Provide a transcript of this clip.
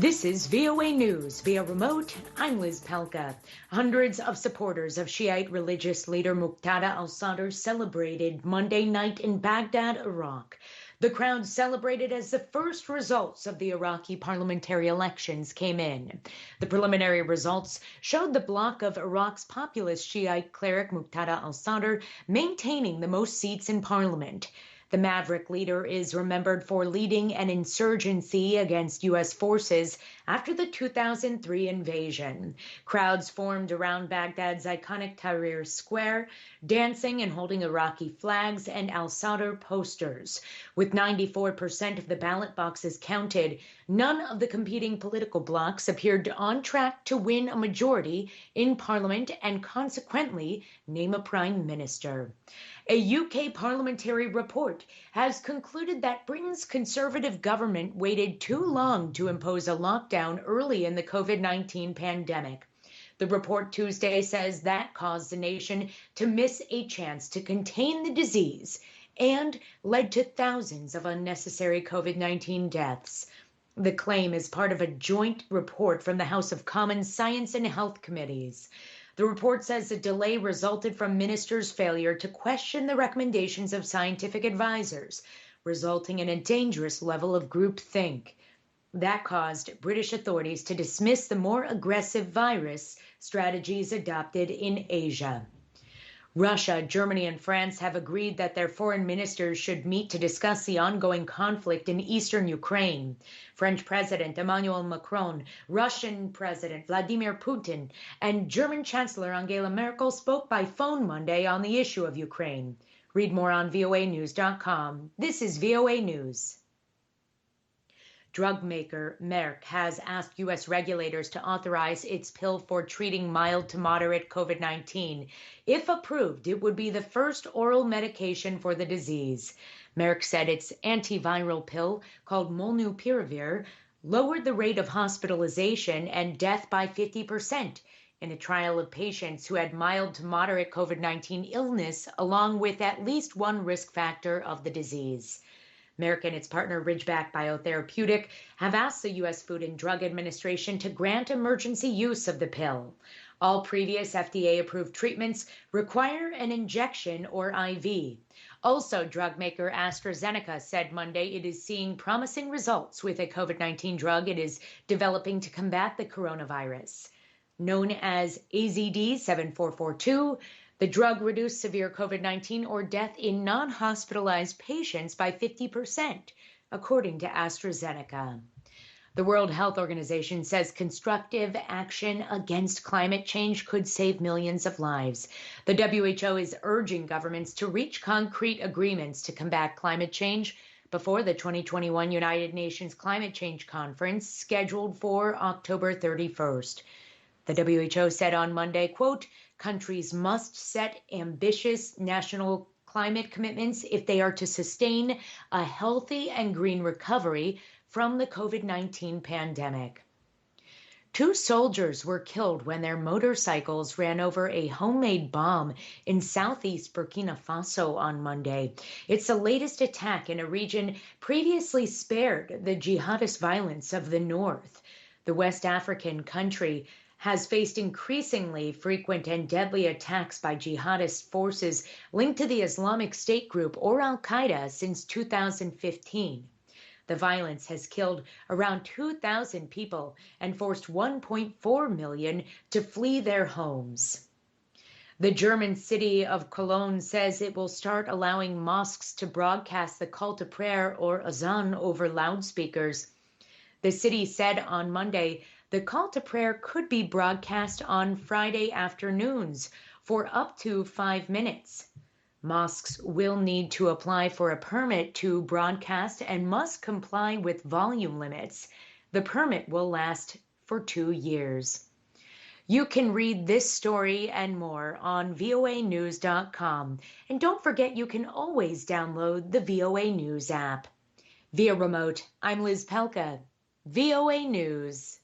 This is VOA News via remote. I'm Liz Pelka. Hundreds of supporters of Shiite religious leader Muqtada al-Sadr celebrated Monday night in Baghdad, Iraq. The crowd celebrated as the first results of the Iraqi parliamentary elections came in. The preliminary results showed the bloc of Iraq's populist Shiite cleric Muqtada al-Sadr maintaining the most seats in parliament. The maverick leader is remembered for leading an insurgency against U.S. forces after the 2003 invasion. Crowds formed around Baghdad's iconic Tahrir Square, dancing and holding Iraqi flags and al-Sadr posters. With 94% of the ballot boxes counted, none of the competing political blocs appeared on track to win a majority in parliament and consequently name a prime minister. A UK parliamentary report has concluded that Britain's Conservative government waited too long to impose a lockdown early in the COVID-19 pandemic. The report Tuesday says that caused the nation to miss a chance to contain the disease and led to thousands of unnecessary COVID-19 deaths. The claim is part of a joint report from the House of Commons Science and Health Committees. The report says the delay resulted from ministers' failure to question the recommendations of scientific advisors, resulting in a dangerous level of groupthink. That caused British authorities to dismiss the more aggressive virus strategies adopted in Asia. Russia, Germany, and France have agreed that their foreign ministers should meet to discuss the ongoing conflict in eastern Ukraine. French President Emmanuel Macron, Russian President Vladimir Putin, and German Chancellor Angela Merkel spoke by phone Monday on the issue of Ukraine. Read more on voanews.com. This is VOA News. Drug maker Merck has asked U.S. regulators to authorize its pill for treating mild to moderate COVID-19. If approved, it would be the first oral medication for the disease. Merck said its antiviral pill, called Molnupiravir, lowered the rate of hospitalization and death by 50% in a trial of patients who had mild to moderate COVID-19 illness, along with at least one risk factor of the disease. Merck and its partner Ridgeback Biotherapeutic have asked the U.S. Food and Drug Administration to grant emergency use of the pill. All previous FDA-approved treatments require an injection or IV. Also, drug maker AstraZeneca said Monday it is seeing promising results with a COVID-19 drug it is developing to combat the coronavirus. Known as AZD7442, the drug reduced severe COVID-19 or death in non-hospitalized patients by 50%, according to AstraZeneca. The World Health Organization says constructive action against climate change could save millions of lives. The WHO is urging governments to reach concrete agreements to combat climate change before the 2021 United Nations Climate Change Conference scheduled for October 31st. The WHO said on Monday, quote, countries must set ambitious national climate commitments if they are to sustain a healthy and green recovery from the COVID-19 pandemic. 2 soldiers were killed when their motorcycles ran over a homemade bomb in southeast Burkina Faso on Monday. It's the latest attack in a region previously spared the jihadist violence of the north. The West African country has faced increasingly frequent and deadly attacks by jihadist forces linked to the Islamic State group or Al-Qaeda since 2015. The violence has killed around 2,000 people and forced 1.4 million to flee their homes. The German city of Cologne says it will start allowing mosques to broadcast the call to prayer or azan over loudspeakers. The city said on Monday the call to prayer could be broadcast on Friday afternoons for up to 5 minutes. Mosques will need to apply for a permit to broadcast and must comply with volume limits. The permit will last for 2 years. You can read this story and more on voanews.com. And don't forget you can always download the VOA News app. Via remote, I'm Liz Pelka, VOA News.